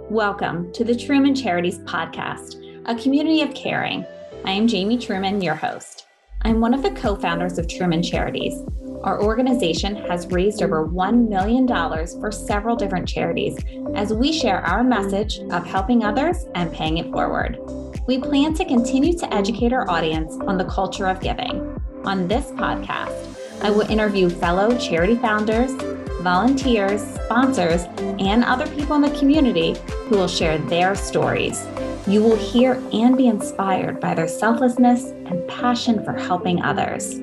Welcome to the Truman Charities podcast, a community of caring. I am Jamie Truman, your host. I'm one of the co-founders of Truman Charities. Our organization has raised over $1 million for several different charities as we share our message of helping others and paying it forward. We plan to continue to educate our audience on the culture of giving. On this podcast, I will interview fellow charity founders, volunteers, sponsors, and other people in the community who will share their stories. You will hear and be inspired by their selflessness and passion for helping others.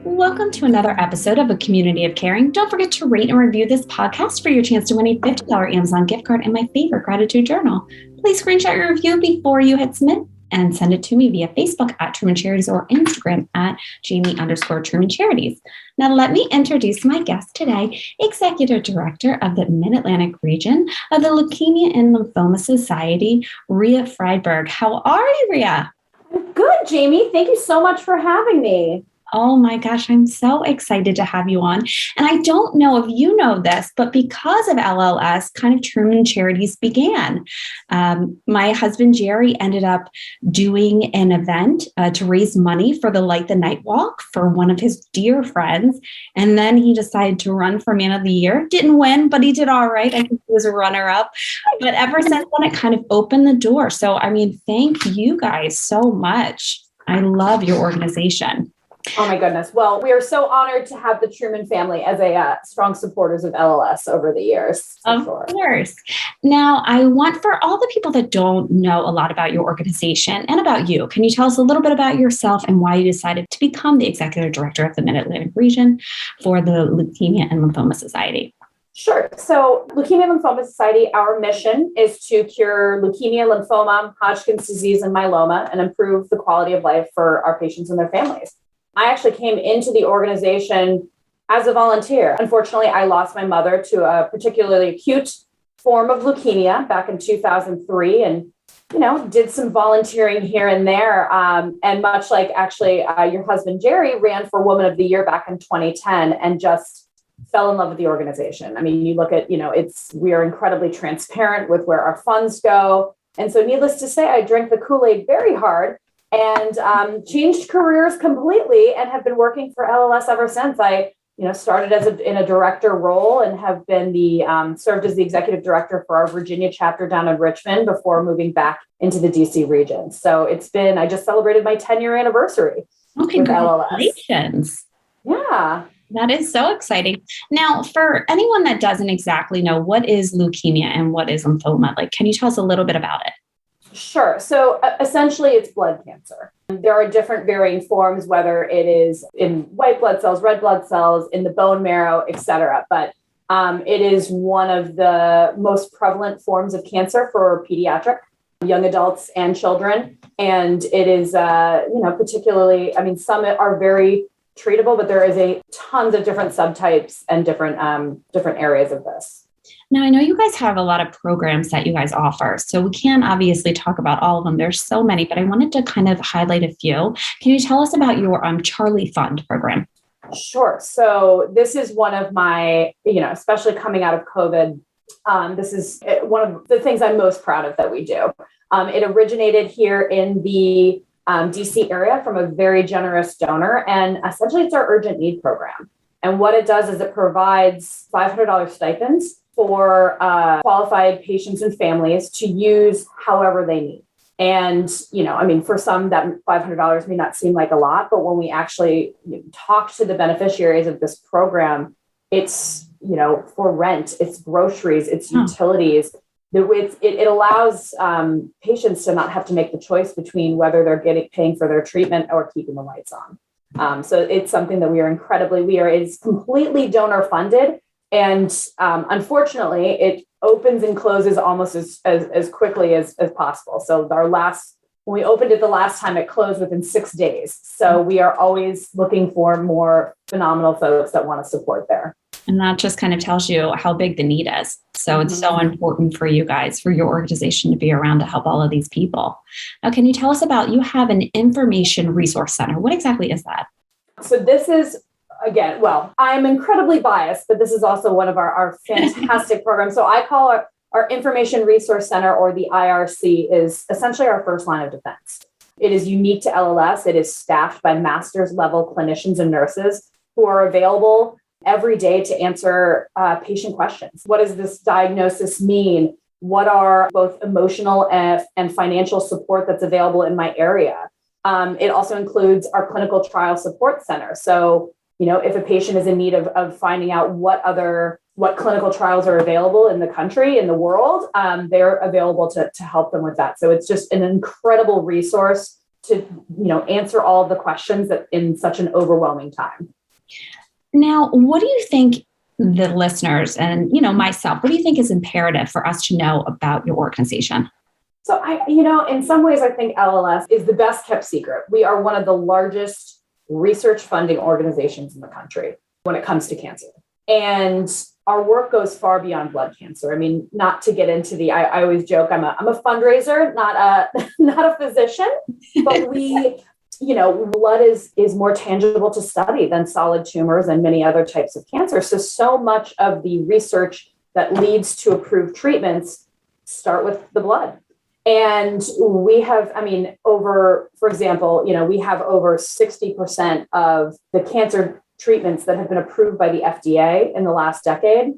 Welcome to another episode of A Community of Caring. Don't forget to rate and review this podcast for your chance to win a $50 Amazon gift card and my favorite gratitude journal. Please screenshot your review before you hit submit and send it to me via Facebook at Truman Charities or Instagram at Jamie_Truman Charities. Now let me introduce my guest today, Executive Director of the Mid-Atlantic region of the Leukemia and Lymphoma Society, Ria Freydberg. How are you, Ria? I'm good, Jamie. Thank you so much for having me. Oh my gosh, I'm so excited to have you on. And I don't know if you know this, but because of LLS, kind of Truman Charities began. My husband, Jerry, ended up doing an event to raise money for the Light the Night Walk for one of his dear friends. And then he decided to run for Man of the Year. Didn't win, but he did all right. I think he was a runner-up. But ever since then, it kind of opened the door. So, thank you guys so much. I love your organization. Oh my goodness. Well, we are so honored to have the Truman family as a strong supporters of LLS over the years. Of course. Now, I want for all the people that don't know a lot about your organization and about you, can you tell us a little bit about yourself and why you decided to become the Executive Director of the Mid-Atlantic region for the Leukemia and Lymphoma Society? Sure. So Leukemia and Lymphoma Society, our mission is to cure leukemia, lymphoma, Hodgkin's disease, and myeloma and improve the quality of life for our patients and their families. I actually came into the organization as a volunteer. Unfortunately, I lost my mother to a particularly acute form of leukemia back in 2003 and, did some volunteering here and there. And much like your husband, Jerry, ran for Woman of the Year back in 2010 and just fell in love with the organization. You look at, we are incredibly transparent with where our funds go. And so needless to say, I drank the Kool-Aid very hard and changed careers completely and have been working for LLS ever since. I, started in a director role and have been served as the executive director for our Virginia chapter down in Richmond before moving back into the DC region. So I just celebrated my 10-year anniversary with congratulations. LLS. Yeah. That is so exciting. Now, for anyone that doesn't exactly know, what is leukemia and what is lymphoma? Can you tell us a little bit about it? Sure. So essentially, it's blood cancer. There are different varying forms, whether it is in white blood cells, red blood cells, in the bone marrow, et cetera. But it is one of the most prevalent forms of cancer for pediatric, young adults and children. And it is, particularly, some are very treatable, but there is tons of different subtypes and different areas of this. Now, I know you guys have a lot of programs that you guys offer, so we can't obviously talk about all of them. There's so many, but I wanted to kind of highlight a few. Can you tell us about your Charlie Fund program? Sure. So this is one of my, especially coming out of COVID, this is one of the things I'm most proud of that we do. It originated here in the DC area from a very generous donor, and essentially it's our urgent need program. And what it does is it provides $500 stipends for qualified patients and families to use however they need. And, for some that $500 may not seem like a lot, but when we actually talk to the beneficiaries of this program, it's, for rent, it's groceries, it's utilities. It allows patients to not have to make the choice between whether they're paying for their treatment or keeping the lights on. So it's something that it is completely donor funded. And unfortunately, it opens and closes almost as quickly as possible. So when we opened it the last time, it closed within 6 days. So we are always looking for more phenomenal folks that want to support there. And that just kind of tells you how big the need is. So it's so important for you guys, for your organization to be around to help all of these people. Now, can you tell us you have an information resource center? What exactly is that? So this is again, well, I'm incredibly biased, but this is also one of our fantastic programs. So I call our Information Resource Center, or the IRC, is essentially our first line of defense. It is unique to LLS. It is staffed by master's level clinicians and nurses who are available every day to answer patient questions. What does this diagnosis mean? What are both emotional and financial support that's available in my area? It also includes our clinical trial support center. So, if a patient is in need of finding out what clinical trials are available in the country, in the world, they're available to help them with that. So it's just an incredible resource to, answer all of the questions that in such an overwhelming time. Now, what do you think the listeners and, myself, what do you think is imperative for us to know about your organization? So in some ways, I think LLS is the best kept secret. We are one of the largest research funding organizations in the country when it comes to cancer. And our work goes far beyond blood cancer. I mean, not to get into I always joke, I'm a fundraiser, not a physician, but blood is more tangible to study than solid tumors and many other types of cancer. So much of the research that leads to approved treatments start with the blood. And we have, for example, we have over 60% of the cancer treatments that have been approved by the FDA in the last decade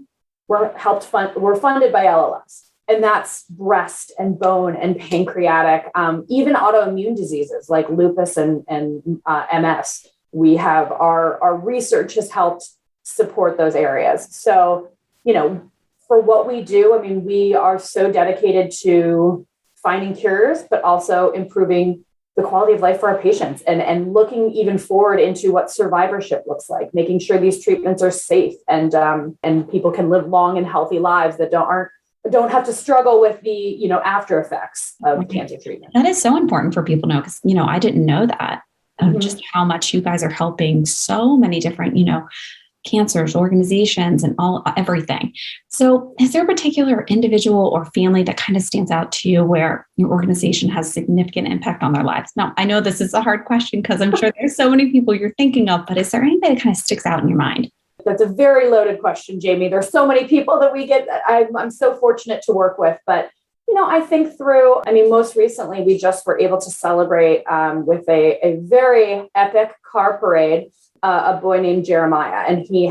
were funded by LLS. And that's breast and bone and pancreatic, even autoimmune diseases like lupus and MS. We have our research has helped support those areas. So, for what we do, we are so dedicated to finding cures, but also improving the quality of life for our patients and looking even forward into what survivorship looks like, making sure these treatments are safe and people can live long and healthy lives that don't have to struggle with the, after effects of cancer treatment. That is so important for people to know, because, I didn't know that, just how much you guys are helping so many different, cancers, organizations, and everything. So is there a particular individual or family that kind of stands out to you where your organization has significant impact on their lives? Now, I know this is a hard question because I'm sure there's so many people you're thinking of, but is there anybody that kind of sticks out in your mind? That's a very loaded question, Jamie. There's so many people that we get. I'm so fortunate to work with, but I think through, most recently, we just were able to celebrate with a very epic car parade, a boy named Jeremiah, and he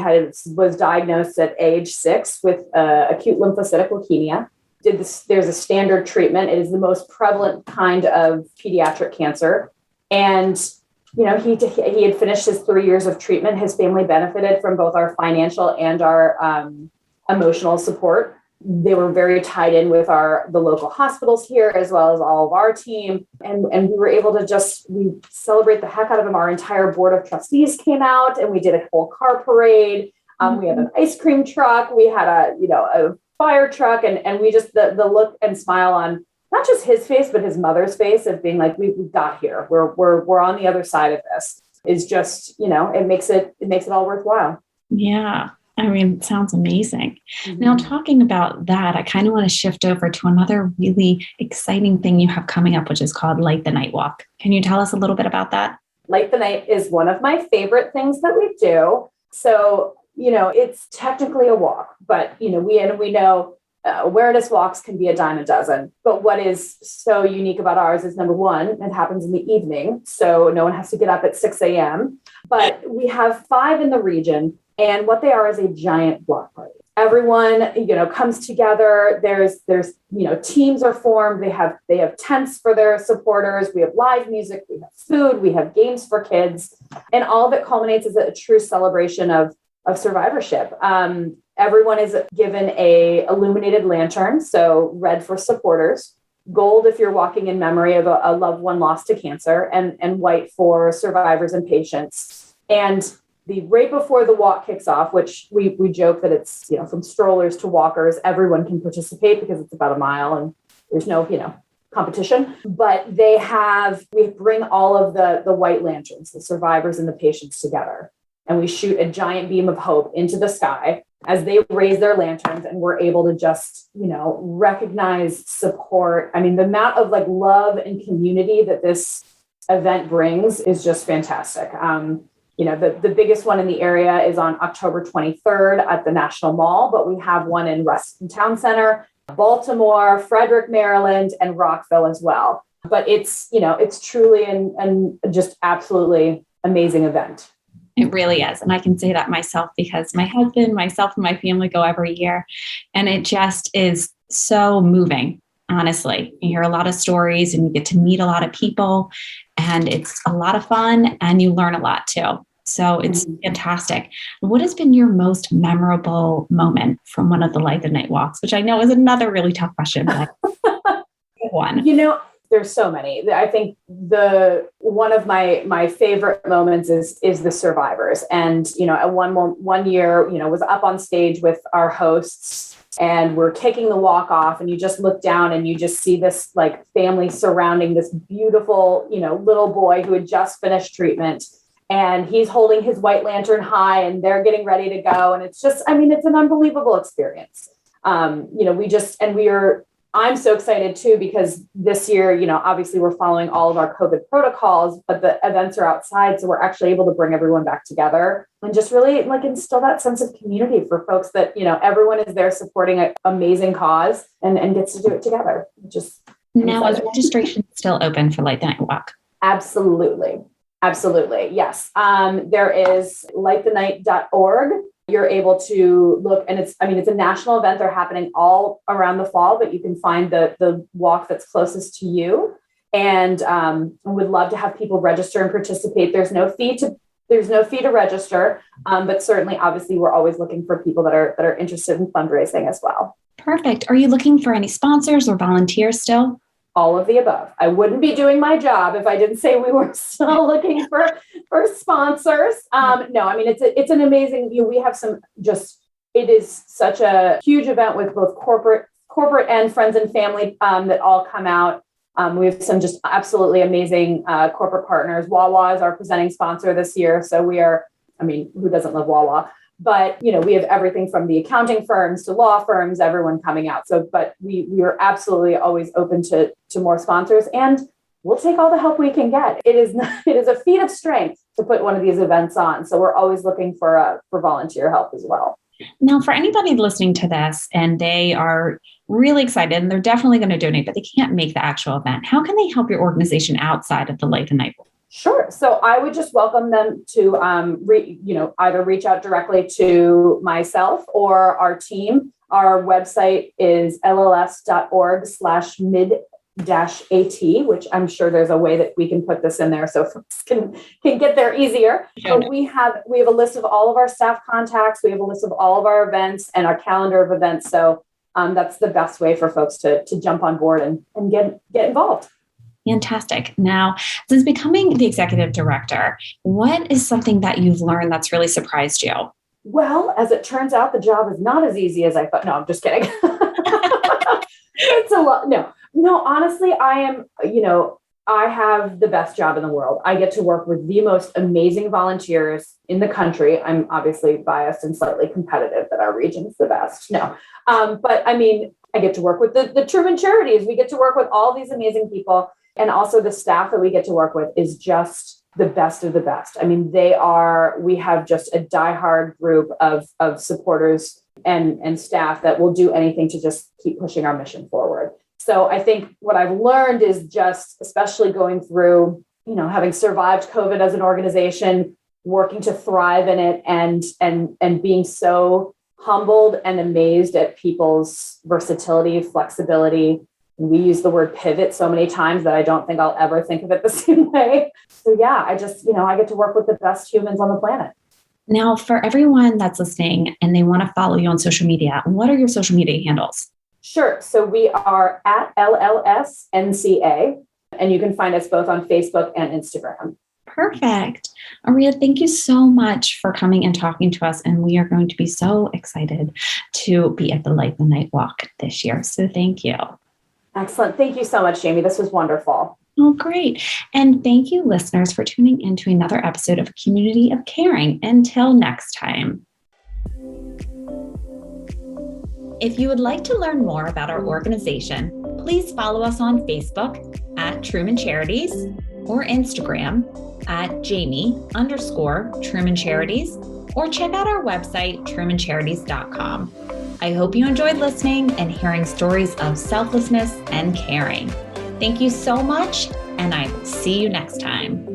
was diagnosed at age 6 with acute lymphocytic leukemia. There's a standard treatment. It is the most prevalent kind of pediatric cancer. And, he had finished his 3 years of treatment. His family benefited from both our financial and our emotional support. They were very tied in with the local hospitals here, as well as all of our team. And we were able to we celebrate the heck out of him. Our entire board of trustees came out and we did a whole car parade. We had an ice cream truck. We had a fire truck, and we just, the look and smile on not just his face, but his mother's face of being like, we got here. We're on the other side of this is just, it makes it all worthwhile. Yeah. It sounds amazing. Mm-hmm. Now, talking about that, I kind of want to shift over to another really exciting thing you have coming up, which is called Light the Night Walk. Can you tell us a little bit about that? Light the Night is one of my favorite things that we do. So, it's technically a walk, but, we know awareness walks can be a dime a dozen. But what is so unique about ours is, number one, it happens in the evening. So no one has to get up at 6 a.m. But we have 5 in the region. And what they are is a giant block party. Everyone, comes together. There's, teams are formed. They have tents for their supporters. We have live music. We have food. We have games for kids, and all of it culminates as a true celebration of survivorship. Everyone is given a illuminated lantern, so red for supporters, gold if you're walking in memory of a loved one lost to cancer, and white for survivors and patients. And right before the walk kicks off, which we joke that it's, from strollers to walkers, everyone can participate because it's about a mile and there's no, competition. But we bring all of the white lanterns, the survivors and the patients together. And we shoot a giant beam of hope into the sky as they raise their lanterns, and we're able to just, recognize, support. The amount of love and community that this event brings is just fantastic. the biggest one in the area is on October 23rd at the National Mall, but we have one in Reston Town Center, Baltimore, Frederick, Maryland, and Rockville as well. But it's truly and just absolutely amazing event. It really is. And I can say that myself because my husband, myself, and my family go every year. And it just is so moving, honestly. You hear a lot of stories and you get to meet a lot of people, and it's a lot of fun and you learn a lot too. So it's fantastic. What has been your most memorable moment from one of the Light the Night walks, which I know is another really tough question, but one. There's so many. I think one of my favorite moments is the survivors. And, at one year, was up on stage with our hosts, and we're kicking the walk off, and you just look down and you just see this like family surrounding this beautiful, little boy who had just finished treatment, and he's holding his white lantern high and they're getting ready to go. And it's just, it's an unbelievable experience. I'm so excited too, because this year, obviously we're following all of our COVID protocols, but the events are outside. So we're actually able to bring everyone back together and just really instill that sense of community for folks that, everyone is there supporting an amazing cause and gets to do it together. Now, is registration still open for Light the Night Walk? Absolutely. Yes. There is lightthenight.org. You're able to look, and it's a national event. They're happening all around the fall, but you can find the walk that's closest to you. And would love to have people register and participate. There's no fee to register, but certainly, obviously, we're always looking for people that are interested in fundraising as well. Perfect. Are you looking for any sponsors or volunteers still? All of the above. I wouldn't be doing my job if I didn't say we were still looking for sponsors. No, it's an amazing, we have it is such a huge event with both corporate and friends and family that all come out. We have some just absolutely amazing corporate partners. Wawa is our presenting sponsor this year. So we are, who doesn't love Wawa? But, we have everything from the accounting firms to law firms, everyone coming out. So, but we are absolutely always open to more sponsors, and we'll take all the help we can get. It is a feat of strength to put one of these events on. So we're always looking for volunteer help as well. Now, for anybody listening to this and they are really excited and they're definitely going to donate, but they can't make the actual event, how can they help your organization outside of the Light the Night? Sure. So I would just welcome them to, either reach out directly to myself or our team. Our website is lls.org/mid-AT, which I'm sure there's a way that we can put this in there so folks can get there easier. Sure. So we have a list of all of our staff contacts. We have a list of all of our events and our calendar of events. So that's the best way for folks to jump on board and get involved. Fantastic. Now, since becoming the executive director, what is something that you've learned that's really surprised you? Well, as it turns out, the job is not as easy as I thought. No, I'm just kidding. It's a lot. No, honestly, I have the best job in the world. I get to work with the most amazing volunteers in the country. I'm obviously biased and slightly competitive that our region's the best. No, but I get to work with the Truman Charities. We get to work with all these amazing people. And also the staff that we get to work with is just the best of the best. We have just a diehard group of supporters and staff that will do anything to just keep pushing our mission forward. So I think what I've learned is just, especially going through, having survived COVID as an organization, working to thrive in it and being so humbled and amazed at people's versatility, flexibility. We use the word pivot so many times that I don't think I'll ever think of it the same way. So yeah, I just, I get to work with the best humans on the planet. Now, for everyone that's listening and they want to follow you on social media, what are your social media handles? Sure. So we are at LLS NCA, and you can find us both on Facebook and Instagram. Perfect. Ria, thank you so much for coming and talking to us. And we are going to be so excited to be at the Light the Night Walk this year. So thank you. Excellent. Thank you so much, Jamie. This was wonderful. Oh, great. And thank you, listeners, for tuning into another episode of Community of Caring. Until next time. If you would like to learn more about our organization, please follow us on Facebook at Truman Charities or Instagram at Jamie_Truman Charities, or check out our website, trumancharities.com. I hope you enjoyed listening and hearing stories of selflessness and caring. Thank you so much, and I will see you next time.